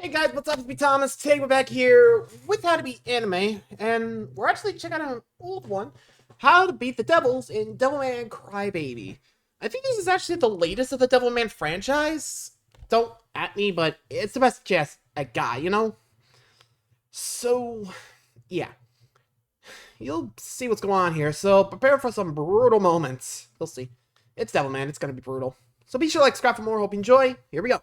Hey guys, what's up? It's me, Thomas. Today we're back here with How to Beat Anime, and we're actually checking out an old one, How to Beat the Devils in Devilman Crybaby. I think this is actually the latest of the Devilman franchise. Don't at me, but it's the best chess I got, you know? So, yeah. You'll see what's going on here, so prepare for some brutal moments. You'll see. It's Devilman, it's gonna be brutal. So be sure to like, subscribe for more, hope you enjoy. Here we go.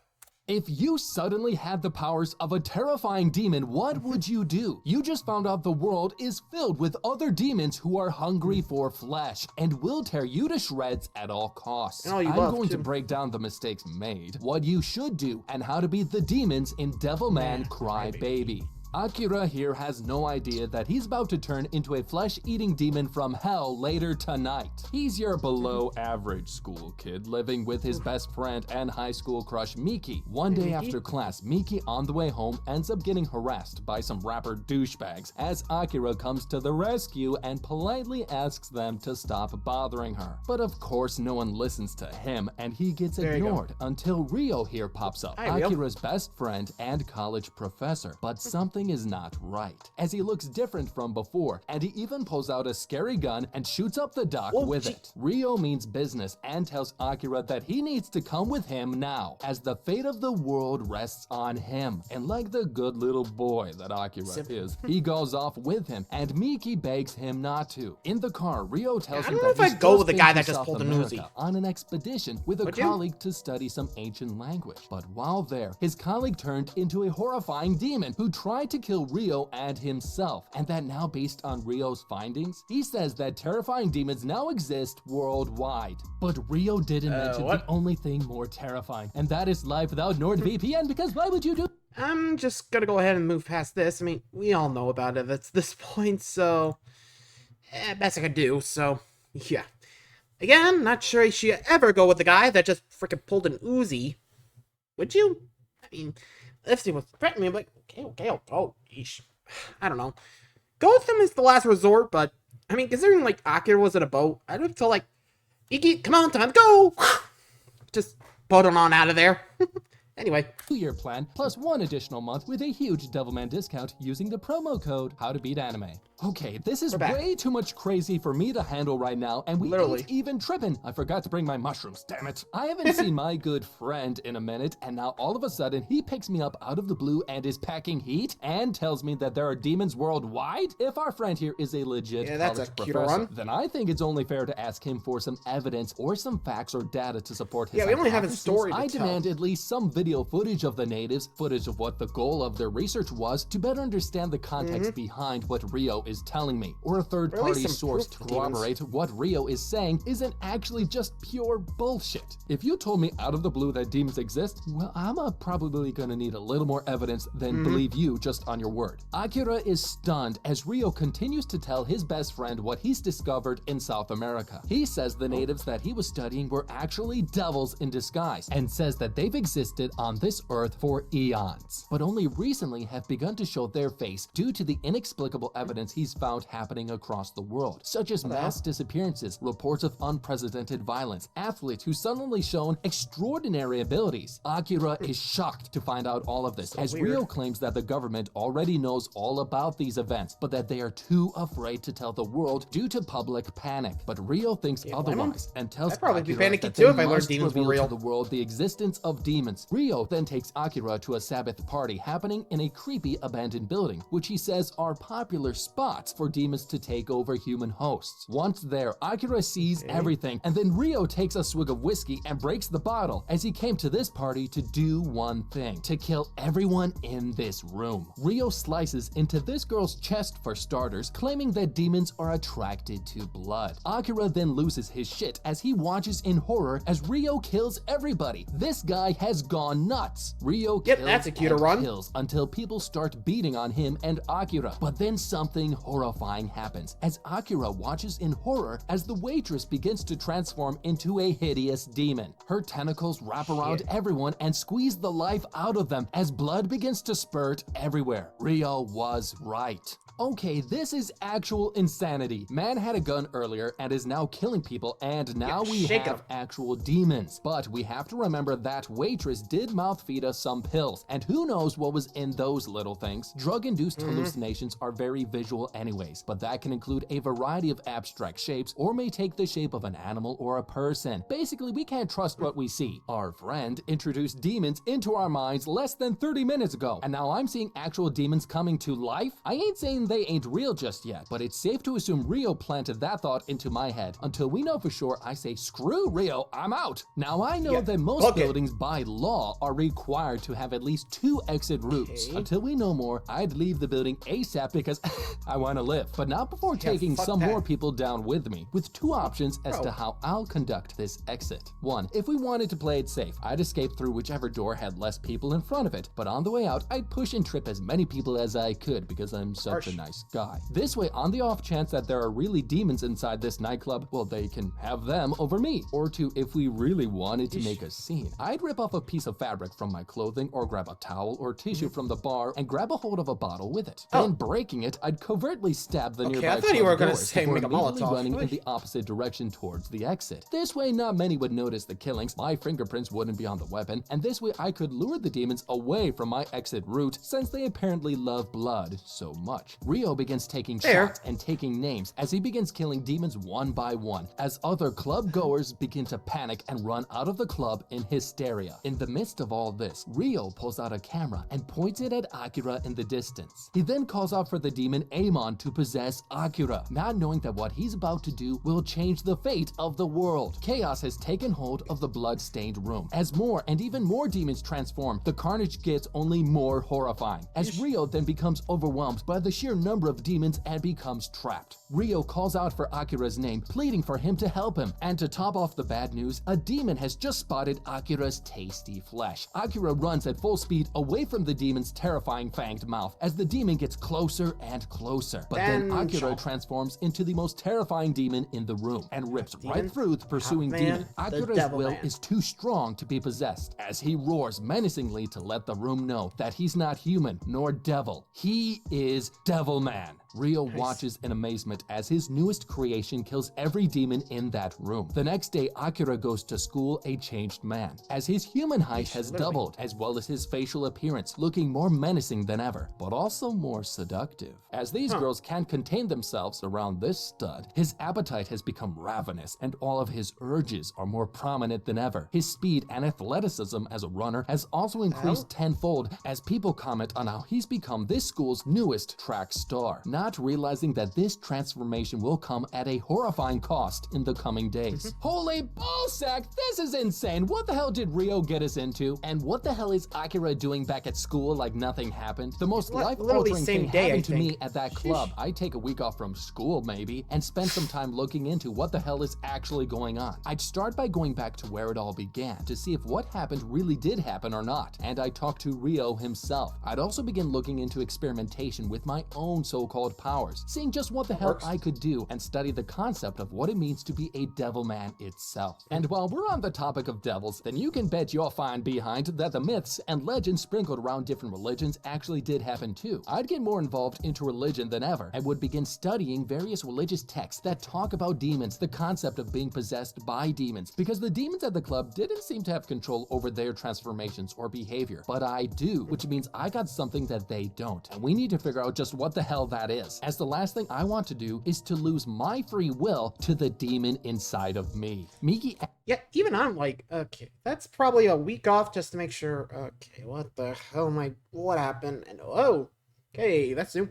If you suddenly had the powers of a terrifying demon, what would you do? You just found out the world is filled with other demons who are hungry for flesh and will tear you to shreds at all costs. I'm going to break down the mistakes made, what you should do, and how to beat the demons in Devilman Crybaby. Akira here has no idea that he's about to turn into a flesh-eating demon from hell later tonight. He's your below-average school kid living with his best friend and high school crush Miki. One day after class, Miki on the way home ends up getting harassed by some rapper douchebags as Akira comes to the rescue and politely asks them to stop bothering her. But of course no one listens to him and he gets ignored until Ryo here pops up, Akira's best friend and college professor. But something is not right, as he looks different from before, and he even pulls out a scary gun and shoots up the dock with it. Ryo means business and tells Akira that he needs to come with him now, as the fate of the world rests on him. And like the good little boy that Akira is, he goes off with him, and Miki begs him not to. In the car, Ryo tells him that he's go with the guy been that to just South pulled an Uzi America on an expedition with a colleague to study some ancient language. But while there, his colleague turned into a horrifying demon who tried to kill Ryo and himself, and that now based on Ryo's findings, he says that terrifying demons now exist worldwide. But Ryo didn't mention the only thing more terrifying, and that is life without NordVPN, because why would you do? I'm just gonna go ahead and move past this. I mean, we all know about it at this point, so best I could do, so yeah. Again, not sure you should ever go with the guy that just freaking pulled an Uzi. Would you? I mean, if he was threatening me, I'm like, okay, oh, yeesh. I don't know. Go with him is the last resort, but, I mean, considering, like, Akira was in a boat, I would feel like, Iki, come on, time to go! Just boat him on out of there. Anyway. 2-year plan, plus 1 additional month with a huge Devilman discount using the promo code HowToBeatAnime. Okay, this is way too much crazy for me to handle right now, and we ain't even tripping. I forgot to bring my mushrooms, damn it. I haven't seen my good friend in a minute, and now all of a sudden he picks me up out of the blue and is packing heat and tells me that there are demons worldwide? If our friend here is a legit college professor, then I think it's only fair to ask him for some evidence or some facts or data to support his we only have a story to I demand at least some video footage of the natives, footage of what the goal of their research was, to better understand the context behind what Ryo is telling me, or a third-party source to corroborate what Ryo is saying isn't actually just pure bullshit. If you told me out of the blue that demons exist, well, I'm probably gonna need a little more evidence than believe you just on your word. Akira is stunned as Ryo continues to tell his best friend what he's discovered in South America. He says the natives that he was studying were actually devils in disguise, and says that they've existed on this earth for eons, but only recently have begun to show their face due to the inexplicable evidence he's found happening across the world, such as mass disappearances, reports of unprecedented violence, athletes who suddenly shown extraordinary abilities. Akira is shocked to find out all of this, as Ryo claims that the government already knows all about these events, but that they are too afraid to tell the world due to public panic. But Ryo thinks otherwise and tells Akira that they must reveal to the world the existence of demons. Ryo then takes Akira to a Sabbath party happening in a creepy abandoned building, which he says are popular spots for demons to take over human hosts. Once there, Akira sees everything, and then Ryo takes a swig of whiskey and breaks the bottle, as he came to this party to do one thing: to kill everyone in this room. Ryo slices into this girl's chest for starters, claiming that demons are attracted to blood. Akira then loses his shit as he watches in horror as Ryo kills everybody. This guy has gone nuts. Ryo kills until people start beating on him and Akira, but then something horrifying happens as Akira watches in horror as the waitress begins to transform into a hideous demon. Her tentacles wrap around everyone and squeeze the life out of them as blood begins to spurt everywhere. Ryo was right. Okay, this is actual insanity. Man had a gun earlier and is now killing people, and now we have actual demons. But we have to remember that waitress did did mouth feed us some pills, and who knows what was in those little things. Drug-induced hallucinations are very visual anyways, but that can include a variety of abstract shapes or may take the shape of an animal or a person. Basically, we can't trust what we see. Our friend introduced demons into our minds less than 30 minutes ago, and now I'm seeing actual demons coming to life? I ain't saying they ain't real just yet, but it's safe to assume Rio planted that thought into my head. Until we know for sure, I say screw Rio, I'm out. Now I know that most buildings by law are required to have at least 2 exit routes. Until we know more, I'd leave the building ASAP because I want to live. But not before taking some more people down with me, with 2 options as to how I'll conduct this exit. 1, if we wanted to play it safe, I'd escape through whichever door had less people in front of it, but on the way out, I'd push and trip as many people as I could because I'm such a nice guy. This way, on the off chance that there are really demons inside this nightclub, well, they can have them over me. Or 2, if we really wanted to make a scene, I'd rip off a piece of fabric from my clothing or grab a towel or tissue from the bar and grab a hold of a bottle with it. Then breaking it, I'd covertly stab the nearby I thought you were going to say make a Molotov. Running in the opposite direction towards the exit. This way, not many would notice the killings, my fingerprints wouldn't be on the weapon, and this way I could lure the demons away from my exit route since they apparently love blood so much. Rio begins taking shots and taking names as he begins killing demons one by one, as other club goers begin to panic and run out of the club in hysteria. In the midst of all this, Rio pulls out a camera and points it at Akira in the distance. He then calls out for the demon Amon to possess Akira, not knowing that what he's about to do will change the fate of the world. Chaos has taken hold of the blood-stained room. As more and even more demons transform, the carnage gets only more horrifying, as Rio then becomes overwhelmed by the sheer number of demons and becomes trapped. Rio calls out for Akira's name, pleading for him to help him. And to top off the bad news, a demon has just spotted Akira's tasty flesh. Akira runs at full speed away from the demon's terrifying fanged mouth as the demon gets closer and closer. But then Akira transforms into the most terrifying demon in the room and rips right through the pursuing demon. Akira's will is too strong to be possessed, as he roars menacingly to let the room know that he's not human nor devil. He is Devilman. Rio watches in amazement as his newest creation kills every demon in that room. The next day, Akira goes to school a changed man, as his human height has doubled, as well as his facial appearance, looking more menacing than ever, but also more seductive. As these girls can't contain themselves around this stud, his appetite has become ravenous, and all of his urges are more prominent than ever. His speed and athleticism as a runner has also increased tenfold, as people comment on how he's become this school's newest track star, not realizing that this transformation will come at a horrifying cost in the coming days. Holy ballsack, this is insane. What the hell did Rio get us into? And what the hell is Akira doing back at school like nothing happened? The most life-altering thing happened to me at that club. I'd take a week off from school maybe and spend some time looking into what the hell is actually going on. I'd start by going back to where it all began to see if what happened really did happen or not, and I'd talk to Rio himself. I'd also begin looking into experimentation with my own so-called powers, seeing just what the hell I could do and study the concept of what it means to be a Devilman itself. And while we're on the topic of devils, then you can bet your fine behind that the myths and legends sprinkled around different religions actually did happen too. I'd get more involved into religion than ever and would begin studying various religious texts that talk about demons, the concept of being possessed by demons, because the demons at the club didn't seem to have control over their transformations or behavior, but I do, which means I got something that they don't, and we need to figure out just what the hell that is, as the last thing I want to do is to lose my free will to the demon inside of me. Miki. Yeah, even I'm like, okay, that's probably a week off just to make sure. Okay, what the hell am I? What happened? And oh, okay, that's new.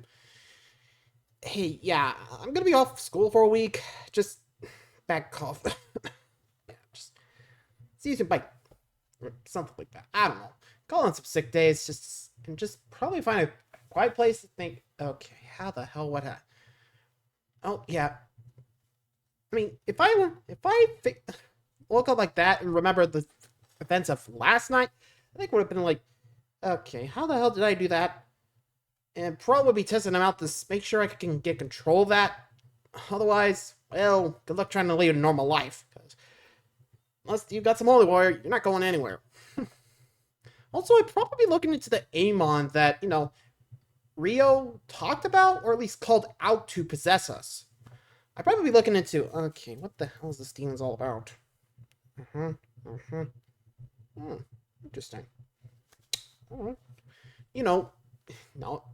Hey, yeah, I'm gonna be off school for a week. Just back off. Yeah, just see you bike or something like that. I don't know. Call on some sick days, just and just probably find a quiet place to think. Okay, how the hell? What happened? Oh yeah. I mean, if I woke up like that and remember the events of last night, I think would have been like, okay, how the hell did I do that? And probably be testing them out to make sure I can get control of that. Otherwise, well, good luck trying to lead a normal life. Because unless you've got some holy warrior, you're not going anywhere. Also, I'd probably be looking into the Amon that, Rio talked about, or at least called out to possess us. I'd probably be looking into, okay, what the hell is this demon's all about? Interesting. You know,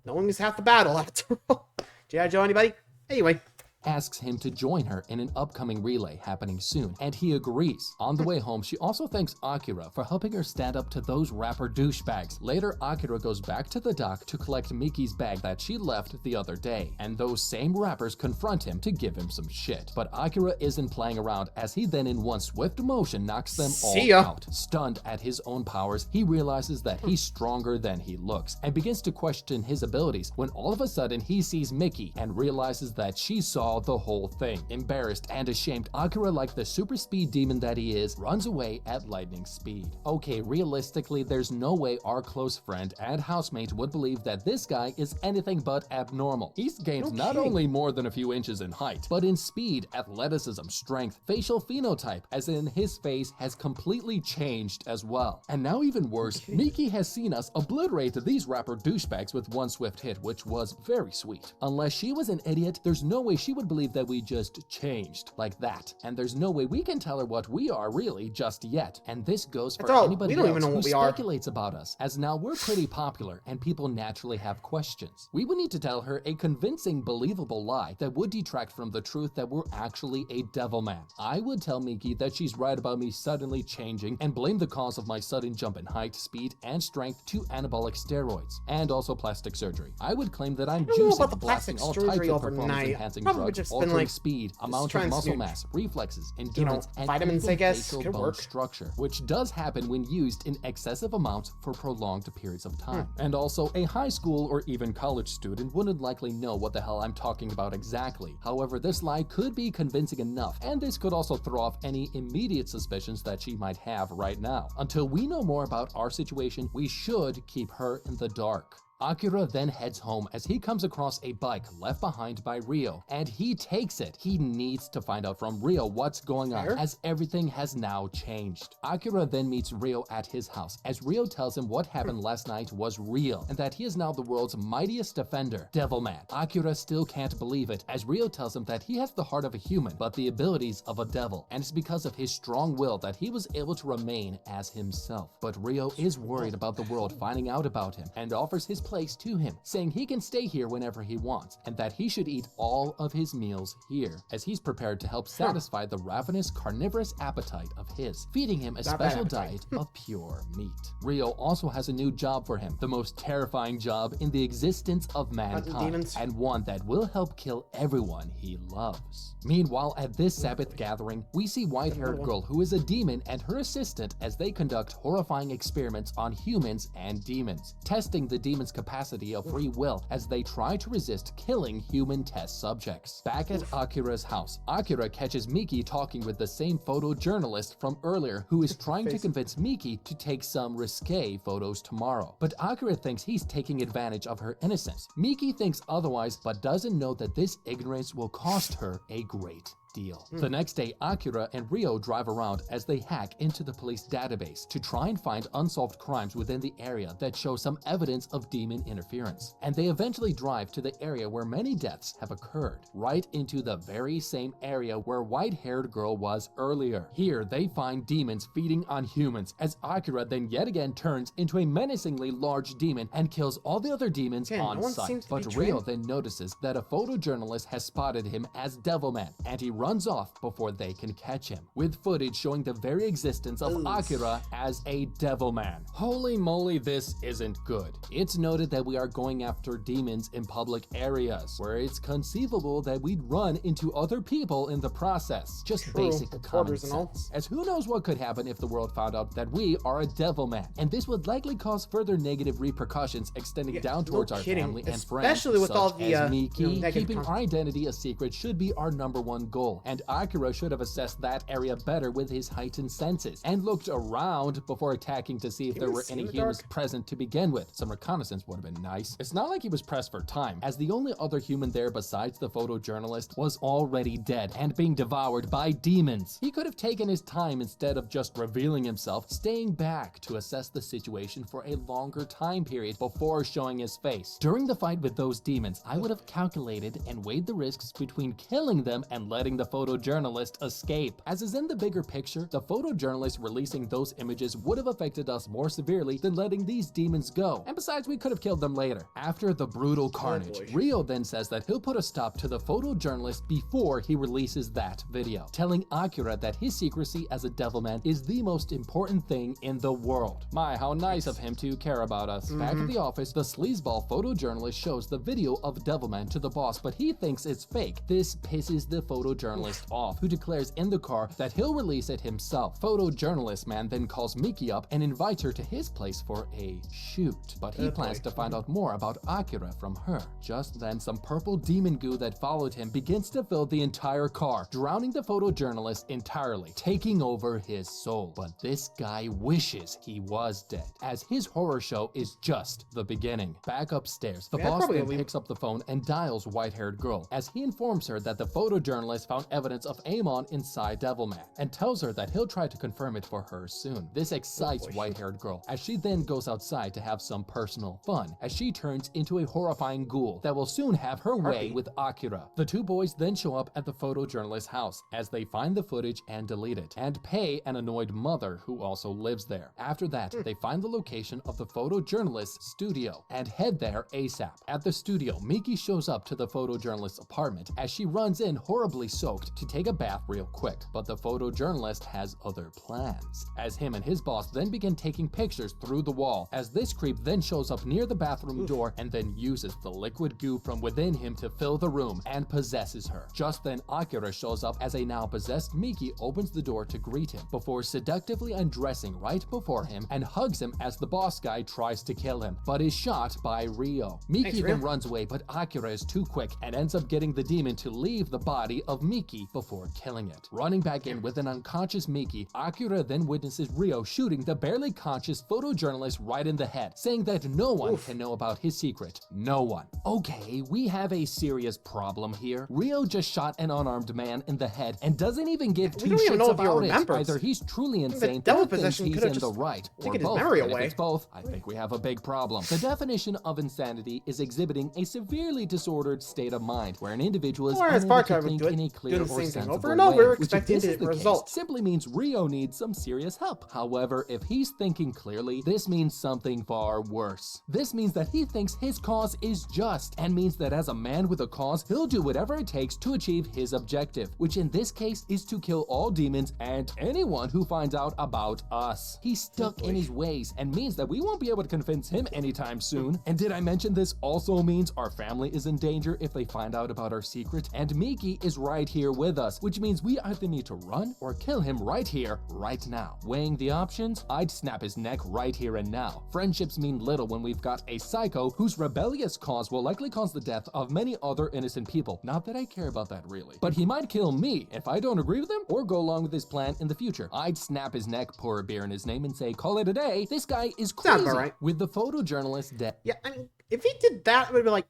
knowing is half the battle after all. G.I. Joe, anybody? Anyway. Asks him to join her in an upcoming relay happening soon, and he agrees. On the way home, she also thanks Akira for helping her stand up to those rapper douchebags. Later, Akira goes back to the dock to collect Miki's bag that she left the other day, and those same rappers confront him to give him some shit. But Akira isn't playing around, as he then in one swift motion knocks them all out. Stunned at his own powers, he realizes that he's stronger than he looks, and begins to question his abilities when all of a sudden he sees Miki and realizes that she saw the whole thing. Embarrassed and ashamed, Akira, like the super speed demon that he is, runs away at lightning speed. Okay, realistically, there's no way our close friend and housemate would believe that this guy is anything but abnormal. He's gained not only more than a few inches in height, but in speed, athleticism, strength, facial phenotype, as in his face has completely changed as well. And now even worse, Miki has seen us obliterate these rapper douchebags with one swift hit, which was very sweet. Unless she was an idiot, there's no way she would believe that we just changed like that, and there's no way we can tell her what we are really just yet. And this goes for anybody else who speculates about us, as now we're pretty popular and people naturally have questions. We would need to tell her a convincing, believable lie that would detract from the truth that we're actually a Devilman. I would tell Miki that she's right about me suddenly changing and blame the cause of my sudden jump in height, speed, and strength to anabolic steroids and also plastic surgery. I would claim that I'm juicing, blasting all types of performance-enhancing drugs, altering speed, amount of muscle mass, reflexes, endurance, and vitamins, I guess, facial bone structure, which does happen when used in excessive amounts for prolonged periods of time. And also, a high school or even college student wouldn't likely know what the hell I'm talking about exactly. However, this lie could be convincing enough, and this could also throw off any immediate suspicions that she might have right now. Until we know more about our situation, we should keep her in the dark. Akira then heads home as he comes across a bike left behind by Ryo, and he takes it. He needs to find out from Ryo what's going on, as everything has now changed. Akira then meets Ryo at his house, as Ryo tells him what happened last night was real, and that he is now the world's mightiest defender, Devilman. Akira still can't believe it, as Ryo tells him that he has the heart of a human, but the abilities of a devil, and it's because of his strong will that he was able to remain as himself. But Ryo is worried about the world finding out about him, and offers his place to him, saying he can stay here whenever he wants, and that he should eat all of his meals here, as he's prepared to help satisfy the ravenous carnivorous appetite of his, feeding him a special diet of pure meat. Ryo also has a new job for him, the most terrifying job in the existence of mankind, and one that will help kill everyone he loves. Meanwhile, at this Sabbath gathering, we see white-haired girl who is a demon and her assistant as they conduct horrifying experiments on humans and demons, testing the demon's capacity of free will as they try to resist killing human test subjects. Back at Akira's house, Akira catches Miki talking with the same photojournalist from earlier who is trying to convince Miki to take some risque photos tomorrow. But Akira thinks he's taking advantage of her innocence. Miki thinks otherwise, but doesn't know that this ignorance will cost her a great deal. The next day, Akira and Ryo drive around as they hack into the police database to try and find unsolved crimes within the area that show some evidence of demon interference. And they eventually drive to the area where many deaths have occurred, right into the very same area where white-haired girl was earlier. Here, they find demons feeding on humans, as Akira then yet again turns into a menacingly large demon and kills all the other demons on sight. But Ryo then notices that a photojournalist has spotted him as Devilman, and he runs off before they can catch him, with footage showing the very existence of Akira as a Devilman. Holy moly, this isn't good. It's noted that we are going after demons in public areas, where it's conceivable that we'd run into other people in the process. Just basic common sense. As who knows what could happen if the world found out that we are a Devilman, and this would likely cause further negative repercussions extending down towards our family and friends. Especially with all the Miki, keeping our identity a secret should be our #1 goal, and Akira should have assessed that area better with his heightened senses, and looked around before attacking to see if there were any humans present to begin with. Some reconnaissance would have been nice. It's not like he was pressed for time, as the only other human there besides the photojournalist was already dead and being devoured by demons. He could have taken his time instead of just revealing himself, staying back to assess the situation for a longer time period before showing his face. During the fight with those demons, I would have calculated and weighed the risks between killing them and letting the the photojournalist escape. As is in the bigger picture, the photojournalist releasing those images would have affected us more severely than letting these demons go. And besides, we could have killed them later. After the brutal carnage, Rio then says that he'll put a stop to the photojournalist before he releases that video, telling Akira that his secrecy as a Devilman is the most important thing in the world. My, how nice of him to care about us. Back at the office, the sleazeball photojournalist shows the video of Devilman to the boss, but he thinks it's fake. This pisses the photojournalist off, who declares in the car that he'll release it himself. Photojournalist man then calls Miki up and invites her to his place for a shoot, but he plans to find out more about Akira from her. Just then, some purple demon goo that followed him begins to fill the entire car, drowning the photojournalist entirely, taking over his soul. But this guy wishes he was dead, as his horror show is just the beginning. Back upstairs, the boss then picks up the phone and dials white-haired girl, as he informs her that the photojournalist found evidence of Amon inside Devilman, and tells her that he'll try to confirm it for her soon. This excites white-haired girl, as she then goes outside to have some personal fun, as she turns into a horrifying ghoul that will soon have her way with Akira. The two boys then show up at the photojournalist's house, as they find the footage and delete it, and pay an annoyed mother who also lives there. After that, they find the location of the photojournalist's studio, and head there ASAP. At the studio, Miki shows up to the photojournalist's apartment, as she runs in horribly soaked to take a bath real quick, but the photojournalist has other plans, as him and his boss then begin taking pictures through the wall, as this creep then shows up near the bathroom door and then uses the liquid goo from within him to fill the room and possesses her. Just then, Akira shows up as a now possessed Miki opens the door to greet him, before seductively undressing right before him and hugs him as the boss guy tries to kill him, but is shot by Rio. Miki then runs away, but Akira is too quick and ends up getting the demon to leave the body of Miki before killing it. Running back in with an unconscious Miki, Akira then witnesses Rio shooting the barely conscious photojournalist right in the head, saying that no one can know about his secret. No one. Okay, we have a serious problem here. Rio just shot an unarmed man in the head and doesn't even give two shits about it. Either he's truly insane or thinks he's in the right, or both. And if it's both, I think we have a big problem. The definition of insanity is exhibiting a severely disordered state of mind, where an individual is unable to think in a clear or sensible way, which if this is the case, simply means Rio needs some serious help. However, if he's thinking clearly, this means something far worse. This means that he thinks his cause is just, and means that as a man with a cause, he'll do whatever it takes to achieve his objective, which in this case is to kill all demons and anyone who finds out about us. He's stuck in his ways, and means that we won't be able to convince him anytime soon. And did I mention this also means our family is in danger if they find out about our secret? And Miki is right here with us, which means we either need to run or kill him right here, right now. Weighing the options, I'd snap his neck right here and now. Friendships mean little when we've got a psycho whose rebellious cause will likely cause the death of many other innocent people. Not that I care about that really, but he might kill me if I don't agree with him or go along with his plan in the future. I'd snap his neck, pour a beer in his name, and say, call it a day. This guy is crazy. Right. With the photojournalist dead. Yeah, I mean, if he did that, it would be like,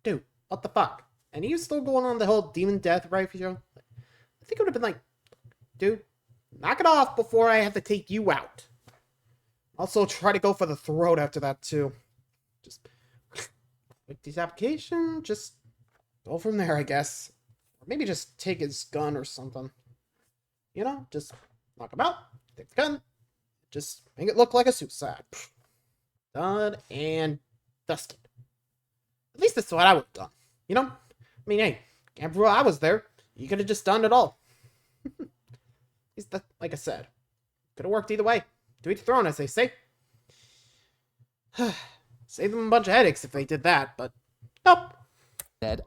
dude, what the fuck? And he was still going on the whole demon death rifle show. I think it would have been like, dude, knock it off before I have to take you out. Also, try to go for the throat after that, too. Just make this application, just go from there, I guess. Or maybe just take his gun or something. You know, just knock him out, take the gun, just make it look like a suicide. Done and dusted. At least that's what I would have done. You know? I mean, hey, can't prove I was there. You could have just done it all. Like I said, could have worked either way. To each throne, as they say. Save them a bunch of headaches if they did that, but nope.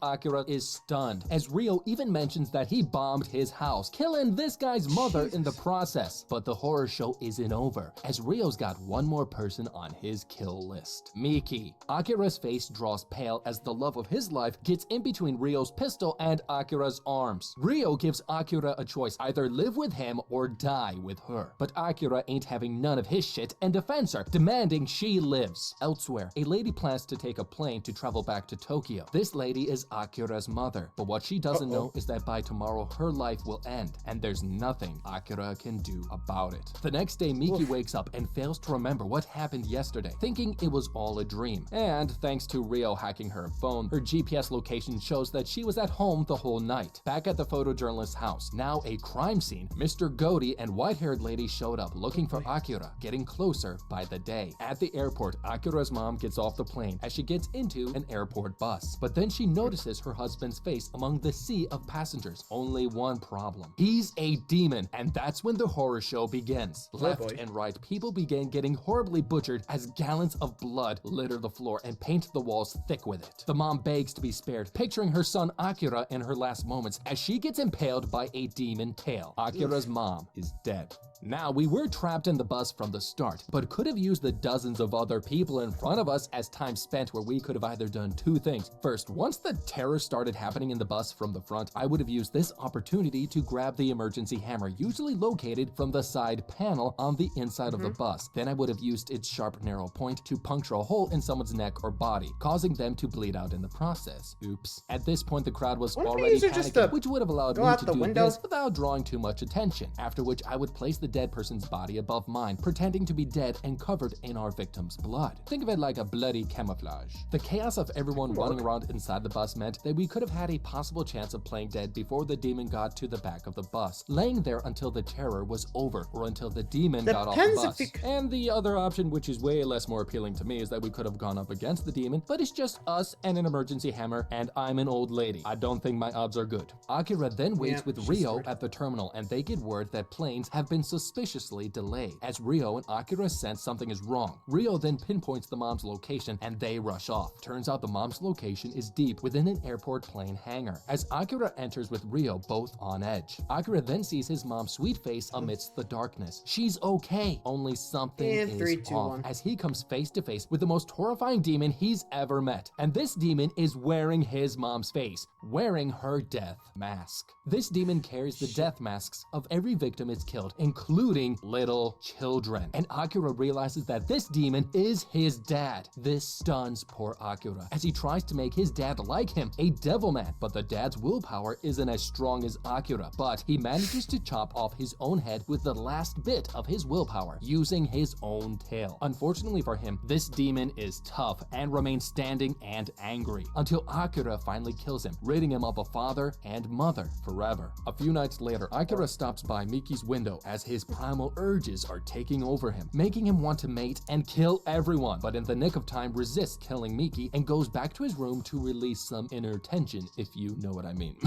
Akira is stunned, as Rio even mentions that he bombed his house, killing this guy's mother in the process. But the horror show isn't over, as Rio's got one more person on his kill list. Miki. Akira's face draws pale as the love of his life gets in between Rio's pistol and Akira's arms. Rio gives Akira a choice, either live with him or die with her. But Akira ain't having none of his shit and defends her, demanding she lives. Elsewhere, a lady plans to take a plane to travel back to Tokyo. This lady is Akira's mother. But what she doesn't know is that by tomorrow, her life will end, and there's nothing Akira can do about it. The next day, Miki wakes up and fails to remember what happened yesterday, thinking it was all a dream. And thanks to Rio hacking her phone, her GPS location shows that she was at home the whole night. Back at the photojournalist's house, now a crime scene, Mr. Goaty and white-haired lady showed up looking for Akira, getting closer by the day. At the airport, Akira's mom gets off the plane as she gets into an airport bus. But then she notices her husband's face among the sea of passengers. Only one problem. He's a demon, and that's when the horror show begins. Left and right, people begin getting horribly butchered as gallons of blood litter the floor and paint the walls thick with it. The mom begs to be spared, picturing her son Akira in her last moments as she gets impaled by a demon tail. Akira's mom is dead. Now, we were trapped in the bus from the start, but could have used the dozens of other people in front of us as time spent where we could have either done two things. First, once the terror started happening in the bus from the front, I would have used this opportunity to grab the emergency hammer, usually located from the side panel on the inside of the bus. Then I would have used its sharp, narrow point to puncture a hole in someone's neck or body, causing them to bleed out in the process. Oops. At this point, the crowd was already panicking, which would have allowed me to do this without drawing too much attention, after which I would place the dead person's body above mine, pretending to be dead and covered in our victim's blood. Think of it like a bloody camouflage. The chaos of everyone running around inside the bus meant that we could have had a possible chance of playing dead before the demon got to the back of the bus, laying there until the terror was over or until the demon got off the bus. And the other option, which is way less more appealing to me, is that we could have gone up against the demon, but it's just us and an emergency hammer, and I'm an old lady. I don't think my odds are good. Akira then waits with Rio at the terminal, and they get word that planes have been suspiciously delayed. As Rio and Akira sense something is wrong, Rio then pinpoints the mom's location and they rush off. Turns out the mom's location is deep within an airport plane hangar. As Akira enters with Rio both on edge, Akira then sees his mom's sweet face amidst the darkness. She's okay, only something is off as he comes face to face with the most horrifying demon he's ever met. And this demon is wearing his mom's face, wearing her death mask. This demon carries the death masks of every victim it's killed, including little children. And Akira realizes that this demon is his dad. This stuns poor Akira as he tries to make his dad like him, a Devilman. But the dad's willpower isn't as strong as Akira, but he manages to chop off his own head with the last bit of his willpower, using his own tail. Unfortunately for him, this demon is tough and remains standing and angry until Akira finally kills him, ridding him of a father and mother forever. A few nights later, Akira stops by Miki's window as his primal urges are taking over him, making him want to mate and kill everyone, but in the nick of time resists killing Miki and goes back to his room to release some inner tension, if you know what I mean.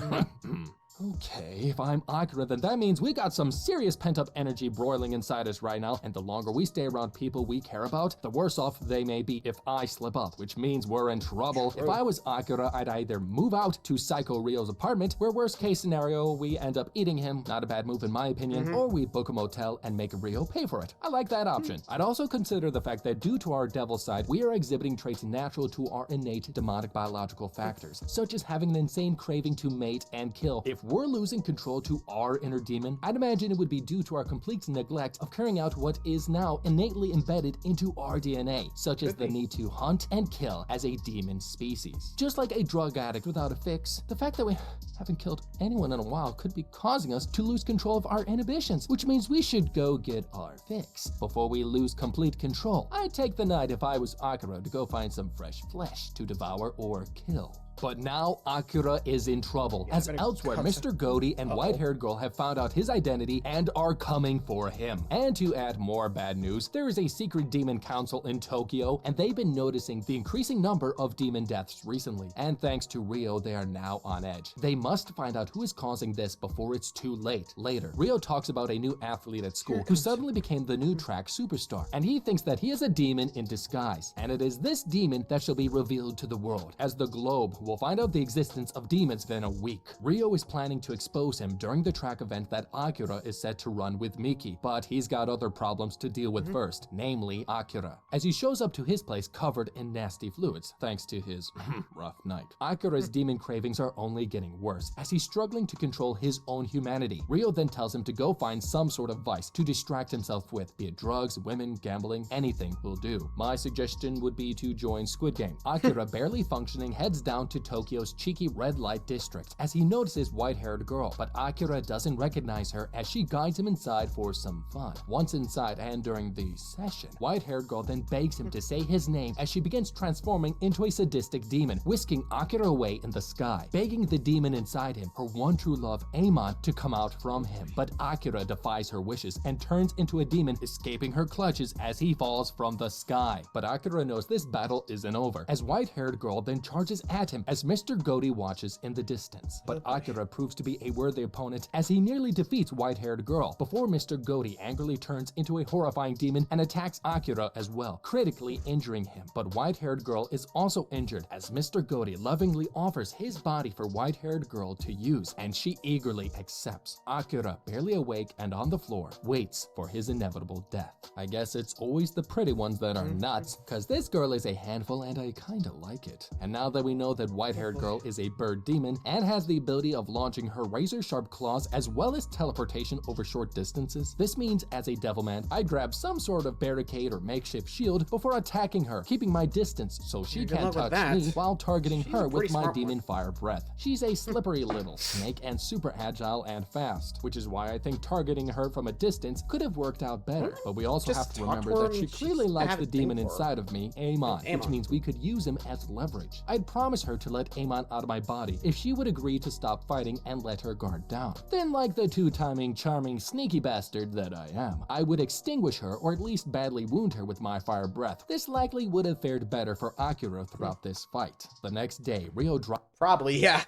Okay, if I'm Akira, then that means we got some serious pent-up energy broiling inside us right now, and the longer we stay around people we care about, the worse off they may be if I slip up, which means we're in trouble. If I was Akira, I'd either move out to Psycho Rio's apartment, where worst case scenario, we end up eating him, not a bad move in my opinion, or we book a motel and make Rio pay for it. I like that option. I'd also consider the fact that due to our devil side, we are exhibiting traits natural to our innate demonic biological factors, such as having an insane craving to mate and kill. If we're losing control to our inner demon, I'd imagine it would be due to our complete neglect of carrying out what is now innately embedded into our DNA, such as the need to hunt and kill as a demon species. Just like a drug addict without a fix, the fact that we haven't killed anyone in a while could be causing us to lose control of our inhibitions, which means we should go get our fix before we lose complete control. I'd take the night if I was Akira to go find some fresh flesh to devour or kill. But now Akira is in trouble, as elsewhere Mr. Goaty and white-haired girl have found out his identity and are coming for him. And to add more bad news, there is a secret demon council in Tokyo, and they've been noticing the increasing number of demon deaths recently. And thanks to Rio, they are now on edge. They must find out who is causing this before it's too late. Later, Rio talks about a new athlete at school who suddenly became the new track superstar, and he thinks that he is a demon in disguise. And it is this demon that shall be revealed to the world, as the globe will find out the existence of demons within a week. Rio is planning to expose him during the track event that Akira is set to run with Miki, but he's got other problems to deal with first, namely Akira, as he shows up to his place covered in nasty fluids, thanks to his rough night. Akira's demon cravings are only getting worse, as he's struggling to control his own humanity. Rio then tells him to go find some sort of vice to distract himself with, be it drugs, women, gambling, anything will do. My suggestion would be to join Squid Game. Akira, barely functioning, heads down to to Tokyo's cheeky red light district as he notices white-haired girl, but Akira doesn't recognize her as she guides him inside for some fun. Once inside and during the session, white-haired girl then begs him to say his name as she begins transforming into a sadistic demon, whisking Akira away in the sky, begging the demon inside him, her one true love, Amon, to come out from him. But Akira defies her wishes and turns into a demon, escaping her clutches as he falls from the sky. But Akira knows this battle isn't over, as white-haired girl then charges at him as Mr. Goaty watches in the distance. But Akira proves to be a worthy opponent as he nearly defeats white-haired girl before Mr. Goaty angrily turns into a horrifying demon and attacks Akira as well, critically injuring him. But white-haired girl is also injured as Mr. Goaty lovingly offers his body for white-haired girl to use, and she eagerly accepts. Akira, barely awake and on the floor, waits for his inevitable death. I guess it's always the pretty ones that are nuts, cause this girl is a handful and I kinda like it. And now that we know that white-haired girl is a bird demon and has the ability of launching her razor-sharp claws as well as teleportation over short distances, this means as a Devilman, I grab some sort of barricade or makeshift shield before attacking her, keeping my distance so she can't touch me while targeting her with my demon fire breath. She's a slippery little snake and super agile and fast, which is why I think targeting her from a distance could have worked out better. But we also have to remember that she clearly likes the demon inside of me, Amon, which means we could use him as leverage. I'd promise her to let Amon out of my body if she would agree to stop fighting and let her guard down. Then, like the two-timing, charming, sneaky bastard that I am, I would extinguish her or at least badly wound her with my fire breath. This likely would have fared better for Akira throughout this fight. The next day, Ryo Probably, yeah.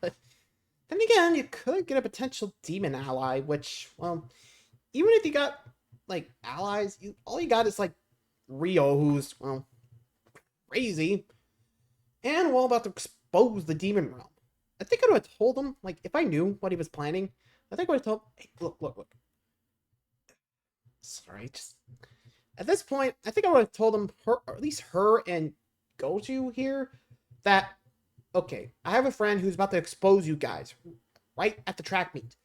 But then again, you could get a potential demon ally, which, well, even if you got, like, allies, all you got is, like, Ryo, who's, well, crazy, and, well, about to expose the demon realm. I think I would have told him, like, if I knew what he was planning, I think I would have told him, hey, look. Sorry, just... At this point, I think I would have told him, or at least her and Goju here, that, okay, I have a friend who's about to expose you guys right at the track meet.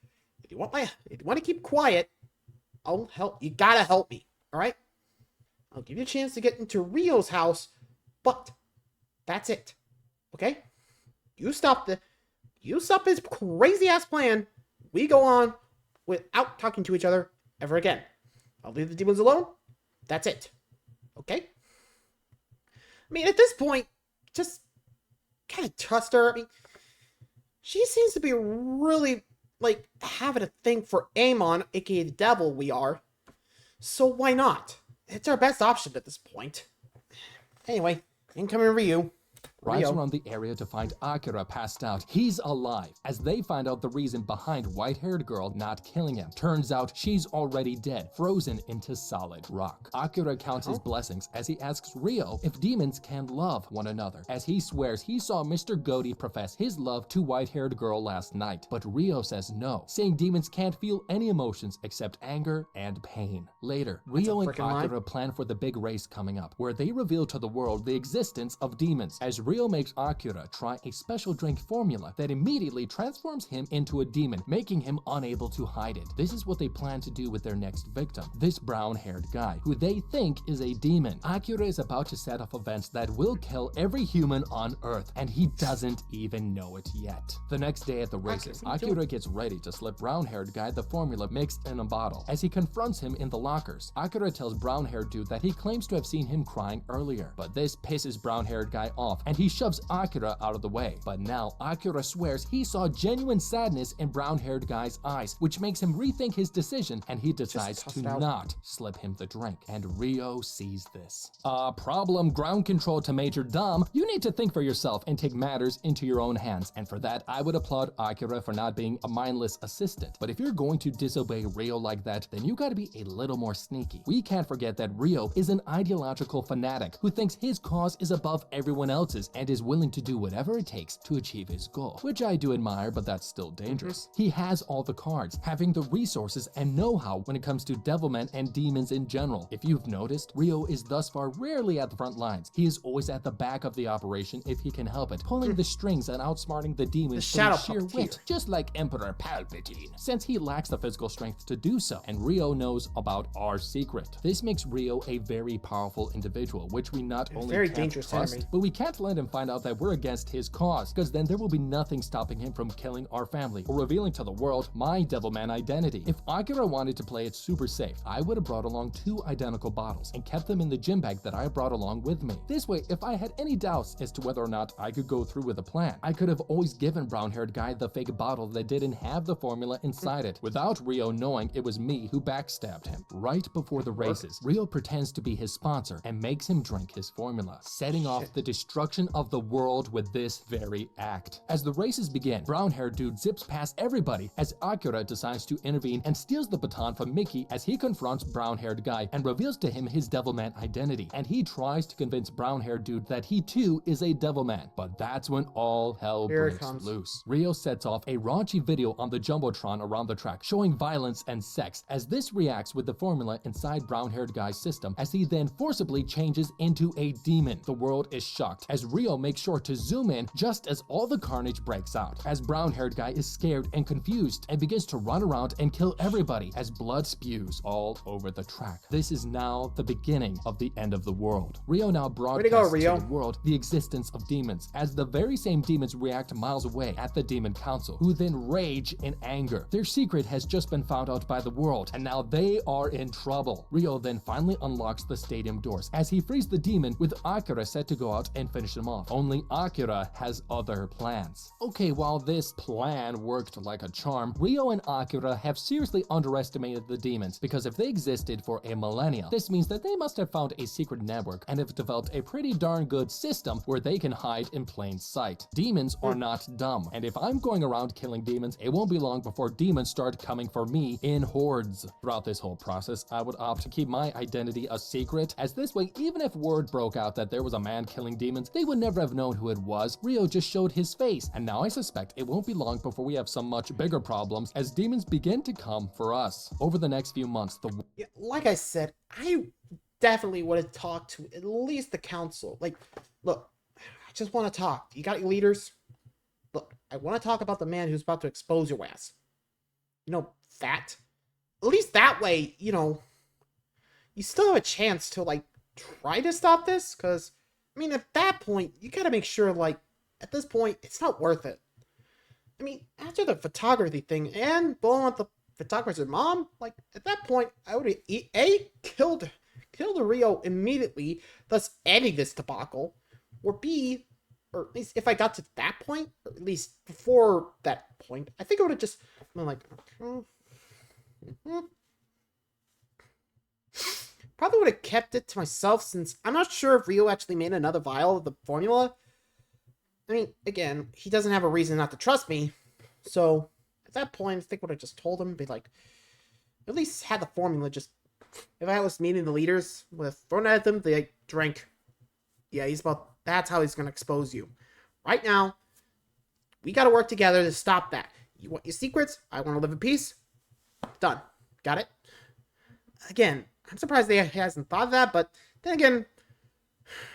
If you want to keep quiet, I'll help. You gotta help me, all right? I'll give you a chance to get into Ryo's house, but that's it, okay? You stop his crazy ass plan. We go on without talking to each other ever again. I'll leave the demons alone. That's it, okay? I mean, at this point, just kind of trust her. I mean, she seems to be really, like, having a thing for Amon, aka the devil we are. So why not? It's our best option at this point. Anyway, incoming Ryu. Rides around the area to find Akira passed out. He's alive, as they find out the reason behind white-haired girl not killing him. Turns out she's already dead, frozen into solid rock. Akira counts his blessings as he asks Ryo if demons can love one another, as he swears he saw Mr. Goaty profess his love to white-haired girl last night. But Ryo says no, saying demons can't feel any emotions except anger and pain. Later, Ryo and Akira plan for the big race coming up, where they reveal to the world the existence of demons, as Ryo makes Akira try a special drink formula that immediately transforms him into a demon, making him unable to hide it. This is what they plan to do with their next victim, this brown-haired guy, who they think is a demon. Akira is about to set off events that will kill every human on Earth, and he doesn't even know it yet. The next day at the races, Akira gets ready to slip brown-haired guy the formula mixed in a bottle. As he confronts him in the lockers, Akira tells brown-haired dude that he claims to have seen him crying earlier, but this pisses brown-haired guy off, and he shoves Akira out of the way. But now Akira swears he saw genuine sadness in brown-haired guy's eyes, which makes him rethink his decision, and he decides to not slip him the drink. And Ryo sees this. Problem ground control to Major Dom. You need to think for yourself and take matters into your own hands, and for that I would applaud Akira for not being a mindless assistant. But if you're going to disobey Ryo like that, then you gotta be a little more sneaky. We can't forget that Ryo is an ideological fanatic who thinks his cause is above everyone else's and is willing to do whatever it takes to achieve his goal, which I do admire, but that's still dangerous. He has all the cards, having the resources and know-how when it comes to Devilman and demons in general. If you've noticed, Ryo is thus far rarely at the front lines. He is always at the back of the operation if he can help it, pulling the strings and outsmarting the demons from sheer wit, just like Emperor Palpatine, since he lacks the physical strength to do so, and Ryo knows about our secret. This makes Ryo a very powerful individual, which we not only can't trust, but we can't let let him find out that we're against his cause, because then there will be nothing stopping him from killing our family or revealing to the world my Devilman identity. If Akira wanted to play it super safe, I would have brought along 2 identical bottles and kept them in the gym bag that I brought along with me. This way, if I had any doubts as to whether or not I could go through with the plan, I could have always given brown-haired guy the fake bottle that didn't have the formula inside it, without Rio knowing it was me who backstabbed him. Right before the races, Rio pretends to be his sponsor and makes him drink his formula, setting off the destruction of the world with this very act. As the races begin, brown-haired dude zips past everybody as Akira decides to intervene and steals the baton from Mickey as he confronts brown-haired guy and reveals to him his Devilman identity, and he tries to convince brown-haired dude that he too is a Devilman. But that's when all hell breaks loose. Rio sets off a raunchy video on the Jumbotron around the track, showing violence and sex, as this reacts with the formula inside brown-haired guy's system, as he then forcibly changes into a demon. The world is shocked as Rio makes sure to zoom in just as all the carnage breaks out, as brown-haired guy is scared and confused and begins to run around and kill everybody as blood spews all over the track. This is now the beginning of the end of the world. Rio now broadcasts to the world the existence of demons, as the very same demons react miles away at the Demon Council, who then rage in anger. Their secret has just been found out by the world, and now they are in trouble. Rio then finally unlocks the stadium doors as he frees the demon, with Akira set to go out and finish him off. Only Akira has other plans. Okay, while this plan worked like a charm, Rio and Akira have seriously underestimated the demons, because if they existed for a millennia, this means that they must have found a secret network and have developed a pretty darn good system where they can hide in plain sight. Demons are not dumb, and if I'm going around killing demons, it won't be long before demons start coming for me in hordes. Throughout this whole process, I would opt to keep my identity a secret, as this way, even if word broke out that there was a man killing demons, they would never have known who it was. Rio just showed his face, and now I suspect it won't be long before we have some much bigger problems as demons begin to come for us. Over the next few months, like I said, I definitely would have talked to at least the council. Like, look, I just want to talk. You got your leaders? Look, I want to talk about the man who's about to expose your ass. You know, that. At least that way, you know, you still have a chance to, like, try to stop this. Because, I mean, at that point, you got to make sure, like, at this point, it's not worth it. I mean, after the photography thing and blowing up the photographer's mom, like, at that point, I would have killed Rio immediately, thus ending this debacle, or B, or at least if I got to that point, or at least before that point, I think I would have just been like, probably would have kept it to myself, since I'm not sure if Rio actually made another vial of the formula. I mean, again, he doesn't have a reason not to trust me, so at that point, I think I would have just told him, be like, at least had the formula, just, if I was meeting the leaders, would have thrown it at them, they like, drink. Yeah, that's how he's gonna expose you. Right now, we gotta work together to stop that. You want your secrets? I want to live in peace? Done. Got it? Again, I'm surprised they hasn't thought of that, but then again,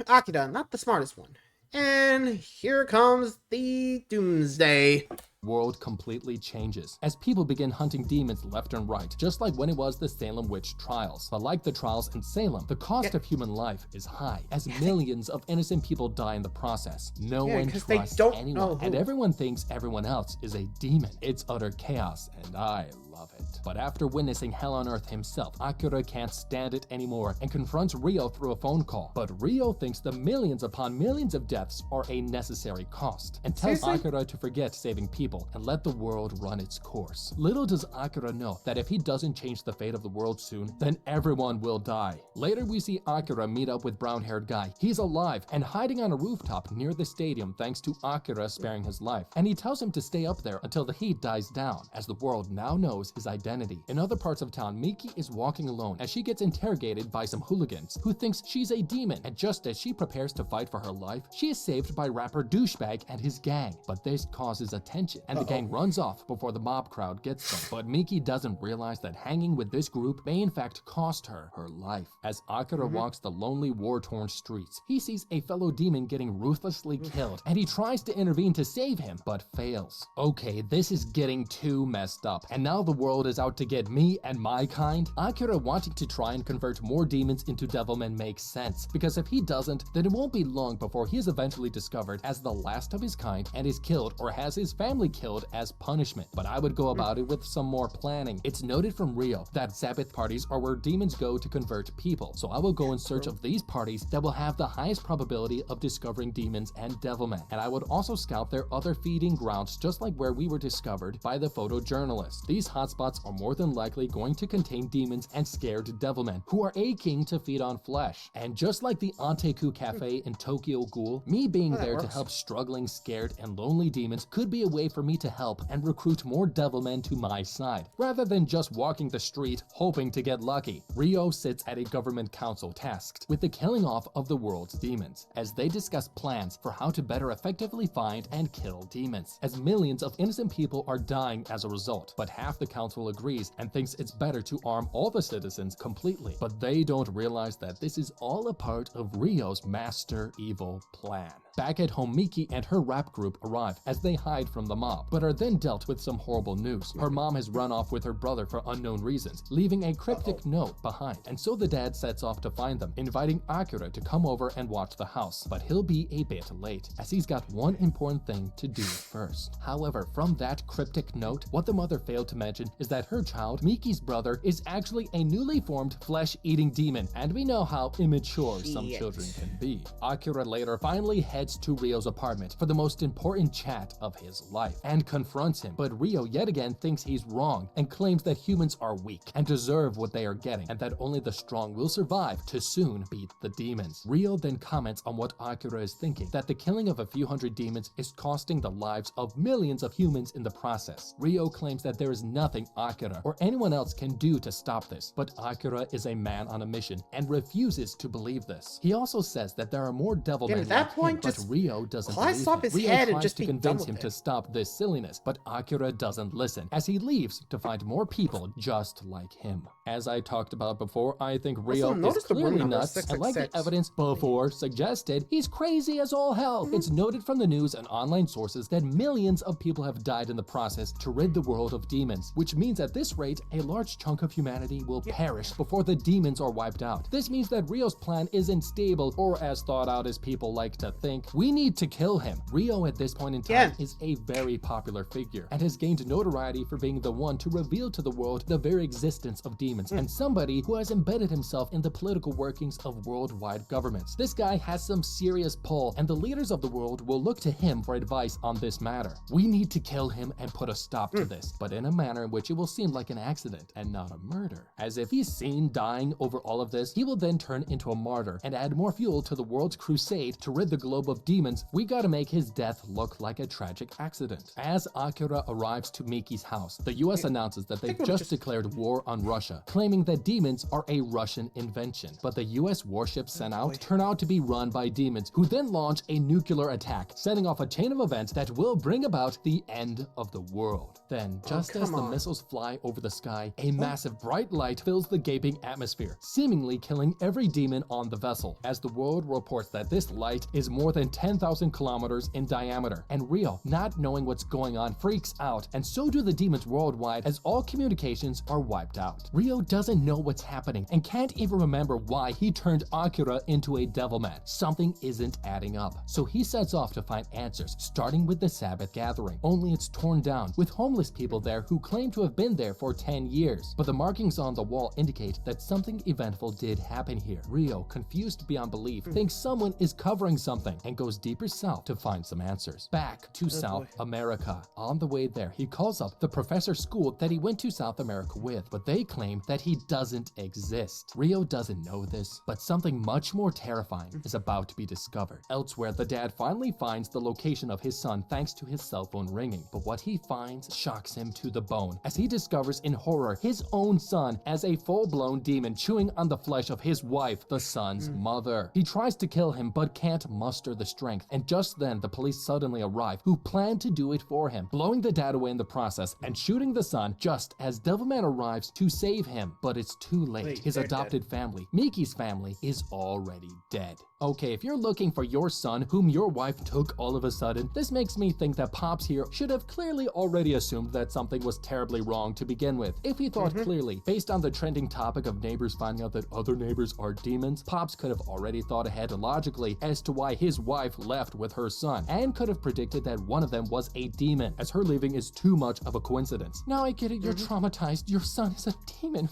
Akira, not the smartest one. And here comes the doomsday. World completely changes as people begin hunting demons left and right, just like when it was the Salem witch trials. But like the trials in Salem, the cost of human life is high, as millions of innocent people die in the process. No one trusts anyone, and everyone thinks everyone else is a demon. It's utter chaos, and I love it. But after witnessing hell on earth himself, Akira can't stand it anymore and confronts Rio through a phone call. But Rio thinks the millions upon millions of deaths are a necessary cost, and tells Akira to forget saving people and let the world run its course. Little does Akira know that if he doesn't change the fate of the world soon, then everyone will die. Later we see Akira meet up with brown-haired guy. He's alive and hiding on a rooftop near the stadium thanks to Akira sparing his life, and he tells him to stay up there until the heat dies down, as the world now knows his identity. In other parts of town, Miki is walking alone as she gets interrogated by some hooligans who thinks she's a demon, and just as she prepares to fight for her life, she is saved by rapper Douchebag and his gang. But this causes attention and the gang runs off before the mob crowd gets them. But Miki doesn't realize that hanging with this group may in fact cost her her life. As Akira walks the lonely, war-torn streets, he sees a fellow demon getting ruthlessly killed, and he tries to intervene to save him, but fails. Okay, this is getting too messed up, and now the world is out to get me and my kind? Akira wanting to try and convert more demons into Devilmen makes sense, because if he doesn't, then it won't be long before he is eventually discovered as the last of his kind and is killed or has his family killed as punishment. But I would go about it with some more planning. It's noted from Rio that Sabbath parties are where demons go to convert people, so I will go in search of these parties that will have the highest probability of discovering demons and Devilmen. And I would also scout their other feeding grounds, just like where we were discovered by the photojournalist. These hotspots are more than likely going to contain demons and scared Devilmen who are aching to feed on flesh. And just like the Anteku Cafe in Tokyo Ghoul, me being there to help struggling, scared, and lonely demons could be a way for me to help and recruit more Devilmen to my side, rather than just walking the street hoping to get lucky. Rio sits at a government council tasked with the killing off of the world's demons, as they discuss plans for how to better effectively find and kill demons, as millions of innocent people are dying as a result. But half the council agrees and thinks it's better to arm all the citizens completely. But they don't realize that this is all a part of Rio's master evil plan. Back at home, Miki and her rap group arrive as they hide from the mob, but are then dealt with some horrible news. Her mom has run off with her brother for unknown reasons, leaving a cryptic note behind, and so the dad sets off to find them, inviting Akira to come over and watch the house. But he'll be a bit late, as he's got one important thing to do first. However, from that cryptic note, what the mother failed to mention is that her child, Miki's brother, is actually a newly formed flesh-eating demon, and we know how immature some children can be. Akira later finally heads to Rio's apartment for the most important chat of his life and confronts him, but Rio yet again thinks he's wrong and claims that humans are weak and deserve what they are getting, and that only the strong will survive to soon beat the demons. Rio then comments on what Akira is thinking, that the killing of a few hundred demons is costing the lives of millions of humans in the process. Rio claims that there is nothing Akira or anyone else can do to stop this, but Akira is a man on a mission and refuses to believe this. He also says that there are more Devilmen at that like point, him, but Rio doesn't slice believe off him. his Rio head and tries just to be done convince with him it. to stop this silliness, but Akira doesn't listen, as he leaves to find more people just like him. As I talked about before, I think Rio is notice the room clearly number, nuts, and like the 666. evidence before suggested, he's crazy as all hell. It's noted from the news and online sources that millions of people have died in the process to rid the world of demons, which means at this rate, a large chunk of humanity will perish before the demons are wiped out. This means that Rio's plan isn't stable, or as thought out as people like to think. We need to kill him. Rio at this point in time is a very popular figure and has gained notoriety for being the one to reveal to the world the very existence of demons, and somebody who has embedded himself in the political workings of worldwide governments. This guy has some serious pull, and the leaders of the world will look to him for advice on this matter. We need to kill him and put a stop to this, but in a manner in which it will seem like an accident and not a murder. As if he's seen dying over all of this, he will then turn into a martyr and add more fuel to the world's crusade to rid the globe of demons. We gotta make his death look like a tragic accident. As Akira arrives to Miki's house, the US announces that they've just declared war on Russia, claiming that demons are a Russian invention. But the US warships sent out turn out to be run by demons, who then launch a nuclear attack, setting off a chain of events that will bring about the end of the world. Then, just as the missiles fly over the sky, a massive bright light fills the gaping atmosphere, seemingly killing every demon on the vessel, as the world reports that this light is more than 10,000 kilometers in diameter. And Rio, not knowing what's going on, freaks out, and so do the demons worldwide, as all communications are wiped out. Rio doesn't know what's happening and can't even remember why he turned Akira into a Devilman. Something isn't adding up, so he sets off to find answers, starting with the Sabbath gathering, only it's torn down, with homeless people there who claim to have been there for 10 years. But the markings on the wall indicate that something eventful did happen here. Rio, confused beyond belief, thinks someone is covering something and goes deeper south to find some answers. Back to South America. On the way there, he calls up the professor school that he went to South America with, but they claim that he doesn't exist. Rio doesn't know this, but something much more terrifying is about to be discovered. Elsewhere, the dad finally finds the location of his son thanks to his cell phone ringing, but what he finds shocks him to the bone, as he discovers in horror his own son as a full-blown demon chewing on the flesh of his wife, the son's mother. He tries to kill him but can't muster the strength, and just then the police suddenly arrive, who plan to do do it for him, blowing the dad away in the process and shooting the son just as Devilman arrives to save him. But it's too late. Wait, His they're adopted family, Miki's family, is already dead. Okay, if you're looking for your son whom your wife took all of a sudden, this makes me think that Pops here should have clearly already assumed that something was terribly wrong to begin with. If he thought clearly, based on the trending topic of neighbors finding out that other neighbors are demons, Pops could have already thought ahead logically as to why his wife left with her son, and could have predicted that one of them was a demon, as her leaving is too much of a coincidence. Now I get it, you're traumatized, your son is a demon.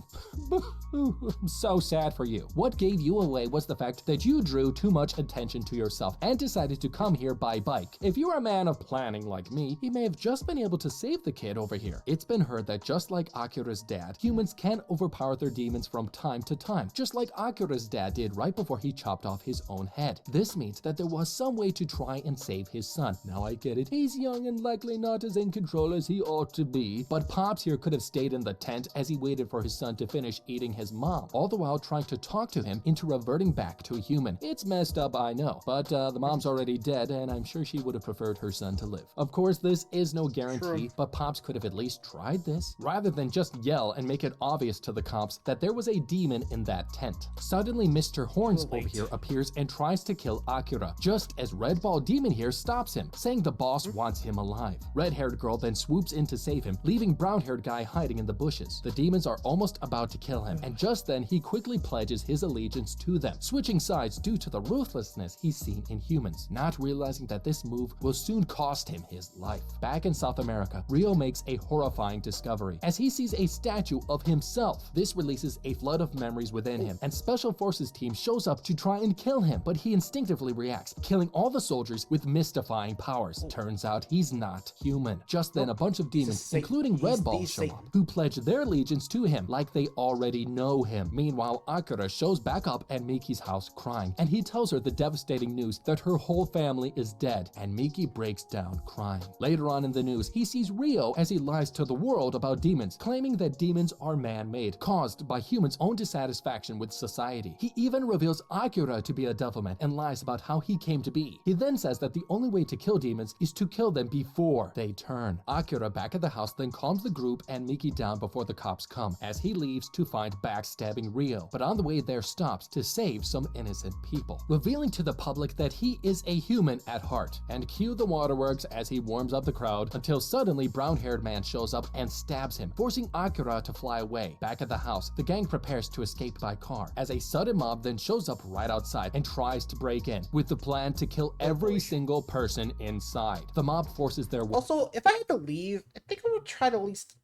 I'm so sad for you. What gave you away was the fact that you drew too much attention to yourself and decided to come here by bike. If you're a man of planning like me, he may have just been able to save the kid over here. It's been heard that just like Akira's dad, humans can overpower their demons from time to time, just like Akira's dad did right before he chopped off his own head. This means that there was some way to try and save his son. Now I get it, he's young and likely not as in control as he ought to be, but Pops here could have stayed in the tent as he waited for his son to finish eating his mom, all the while trying to talk to him into reverting back to a human. It's messed up, I know, but the mom's already dead and I'm sure she would have preferred her son to live. Of course, this is no guarantee, but Pops could have at least tried this, rather than just yell and make it obvious to the cops that there was a demon in that tent. Suddenly, Mr. Horns over here appears and tries to kill Akira, just as Red Ball Demon here stops him, saying the boss wants him alive. Red-haired girl then swoops in to save him, leaving brown-haired guy hiding in the bushes. The demons are almost about to kill him, and just then he quickly pledges his allegiance to them, switching sides due to the ruthlessness he's seen in humans, not realizing that this move will soon cost him his life. Back in South America, Rio makes a horrifying discovery as he sees a statue of himself. This releases a flood of memories within him, and Special Forces team shows up to try and kill him, but he instinctively reacts, killing all the soldiers with mystifying powers. Turns out he's not human. Just then, a bunch of demons, including Red Ball, show up, who pledge their allegiance to him like they already know him. Meanwhile, Akira shows back up at Miki's house crying, and he tells her the devastating news that her whole family is dead, and Miki breaks down crying. Later on in the news, he sees Rio as he lies to the world about demons, claiming that demons are man-made, caused by humans' own dissatisfaction with society. He even reveals Akira to be a Devilman and lies about how he came to be. He then says that the only way to kill demons is to kill them before they turn. Akira back at the house then calms the group and Miki down before the cops come, as he leaves to find backstabbing Rio, but on the way there stops to save some innocent people, revealing to the public that he is a human at heart. And cue the waterworks as he warms up the crowd until suddenly brown-haired man shows up and stabs him, forcing Akira to fly away. Back at the house, the gang prepares to escape by car, as a sudden mob then shows up right outside and tries to break in, with the plan to kill every single person inside. The mob forces their way. Also, if I had to leave, I think I would try to at least,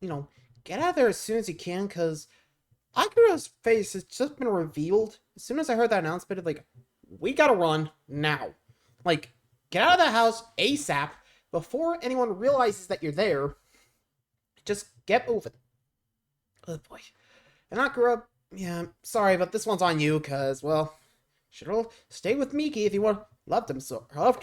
get out of there as soon as you can, because Akira's face has just been revealed. As soon as I heard that announcement, we gotta run now. Get out of the house ASAP before anyone realizes that you're there. Just get moving. Oh boy. And Akira, yeah, sorry, but this one's on you, because, well, should've stayed with Miki if you loved her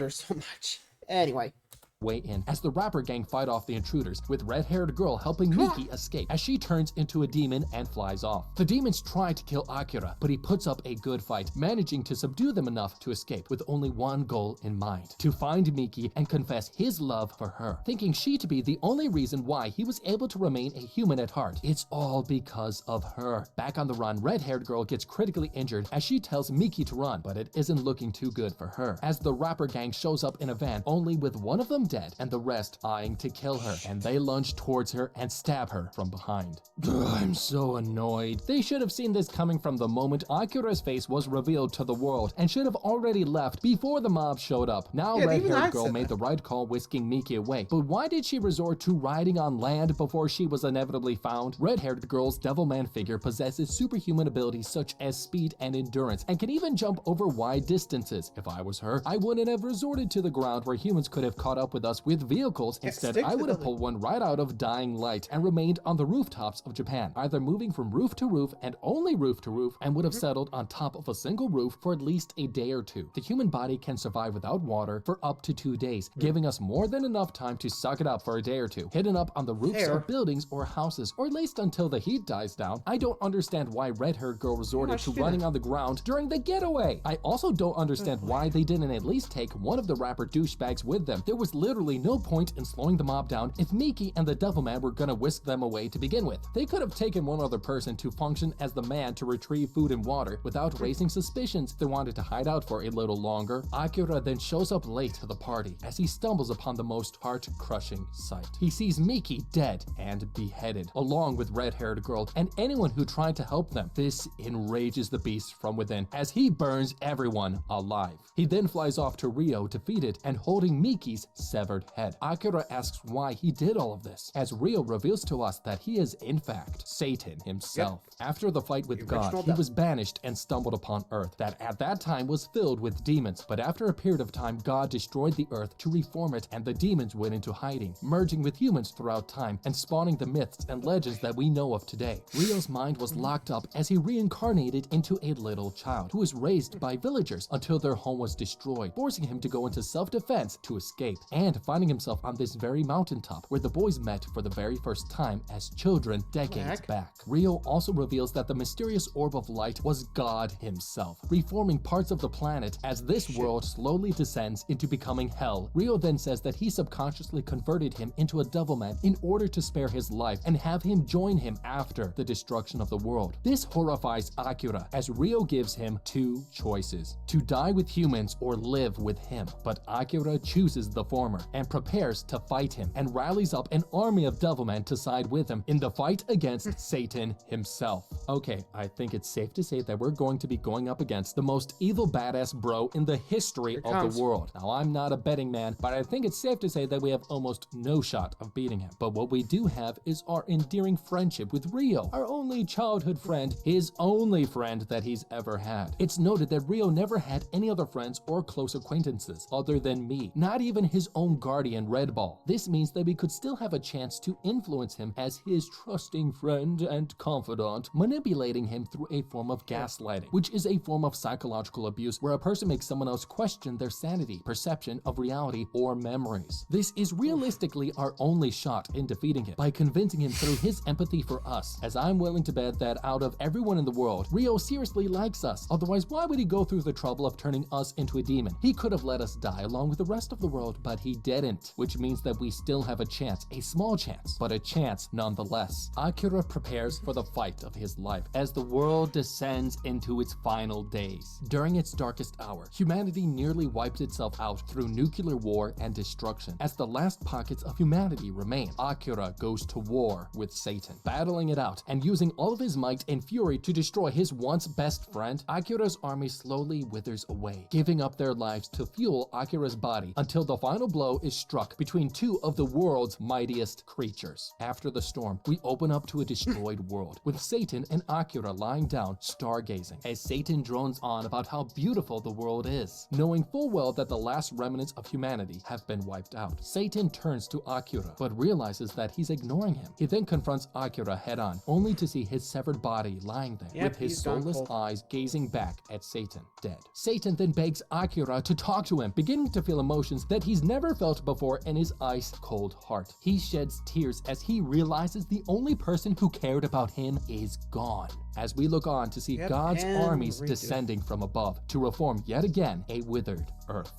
so much. Anyway. Way in as the rapper gang fight off the intruders, with red-haired girl helping Miki escape as she turns into a demon and flies off. The demons try to kill Akira, but he puts up a good fight, managing to subdue them enough to escape with only one goal in mind: to find Miki and confess his love for her, thinking she to be the only reason why he was able to remain a human at heart. It's all because of her. Back on the run, red-haired girl gets critically injured as she tells Miki to run, but it isn't looking too good for her, as the rapper gang shows up in a van, only with one of them dead and the rest eyeing to kill her, and they lunge towards her and stab her from behind. I'm so annoyed. They should have seen this coming from the moment Akira's face was revealed to the world, and should have already left before the mob showed up. Now red-haired girl made the right call, whisking Miki away, but why did she resort to riding on land before she was inevitably found? Red-haired girl's Devilman figure possesses superhuman abilities such as speed and endurance, and can even jump over wide distances. If I was her, I wouldn't have resorted to the ground where humans could have caught up with us with vehicles. Instead, I would have pulled one right out of Dying Light and remained on the rooftops of Japan, either moving from roof to roof and only roof to roof, and would have settled on top of a single roof for at least a day or two. The human body can survive without water for up to 2 days, giving us more than enough time to suck it up for a day or two, hidden up on the roofs of buildings or houses, or at least until the heat dies down. I don't understand why red-haired girl resorted to running on the ground during the getaway. I also don't understand why they didn't at least take one of the rapper douchebags with them. There was literally no point in slowing the mob down if Miki and the Devilman were gonna whisk them away to begin with. They could have taken one other person to function as the man to retrieve food and water without raising suspicions if they wanted to hide out for a little longer. Akira then shows up late to the party as he stumbles upon the most heart-crushing sight. He sees Miki dead and beheaded, along with red-haired girl and anyone who tried to help them. This enrages the beast from within as he burns everyone alive. He then flies off to Rio defeated and holding Miki's severed head. Akira asks why he did all of this, as Rio reveals to us that he is in fact Satan himself. After the fight with God, he was banished and stumbled upon Earth that at that time was filled with demons, but after a period of time God destroyed the Earth to reform it and the demons went into hiding, merging with humans throughout time and spawning the myths and legends that we know of today. Rio's mind was locked up as he reincarnated into a little child who was raised by villagers until their home was destroyed, forcing him to go into self-defense to escape, and finding himself on this very mountaintop where the boys met for the very first time as children decades back. Rio also reveals that the mysterious orb of light was God himself, reforming parts of the planet as this world slowly descends into becoming hell. Rio then says that he subconsciously converted him into a Devilman in order to spare his life and have him join him after the destruction of the world. This horrifies Akira as Rio gives him two choices: to die with humans or live with him. But Akira chooses the former and prepares to fight him and rallies up an army of Devilmen to side with him in the fight against Satan himself. Okay, I think it's safe to say that we're going to be going up against the most evil badass bro in the history of the world. Now, I'm not a betting man, but I think it's safe to say that we have almost no shot of beating him. But what we do have is our endearing friendship with Rio, our only childhood friend, his only friend that he's ever had. It's noted that Rio never had any other friends or close acquaintances other than me, not even his own guardian Red Ball. This means that we could still have a chance to influence him as his trusting friend and confidant, manipulating him through a form of gaslighting, which is a form of psychological abuse where a person makes someone else question their sanity, perception of reality, or memories. This is realistically our only shot in defeating him, by convincing him through his empathy for us, as I'm willing to bet that out of everyone in the world, Rio seriously likes us. Otherwise, why would he go through the trouble of turning us into a demon? He could have let us die along with the rest of the world, but he didn't, which means that we still have a chance, a small chance, but a chance nonetheless. Akira prepares for the fight of his life as the world descends into its final days. During its darkest hour, humanity nearly wiped itself out through nuclear war and destruction. As the last pockets of humanity remain, Akira goes to war with Satan, battling it out and using all of his might and fury to destroy his once best friend. Akira's army slowly withers away, giving up their lives to fuel Akira's body until the final blow is struck between two of the world's mightiest creatures. After the storm, we open up to a destroyed world, with Satan and Akira lying down, stargazing, as Satan drones on about how beautiful the world is, knowing full well that the last remnants of humanity have been wiped out. Satan turns to Akira, but realizes that he's ignoring him. He then confronts Akira head-on, only to see his severed body lying there, with his soulless eyes gazing back at Satan, dead. Satan then begs Akira to talk to him, beginning to feel emotions that he's never felt before in his ice-cold heart. He sheds tears as he realizes the only person who cared about him is gone, as we look on to see God's armies descending from above to reform yet again a withered earth.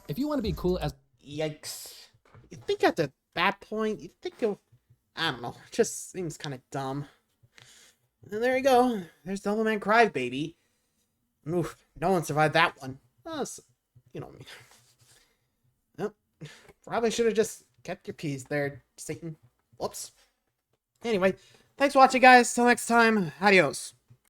If you want to be cool as— Yikes. You think at that point, you think you'll— I don't know, it just seems kind of dumb. And there you go. There's Devilman Crybaby. Oof, no one survived that one. You know me. Well, probably should have just kept your peas there, Satan. Whoops. Anyway, thanks for watching, guys. Till next time, adios.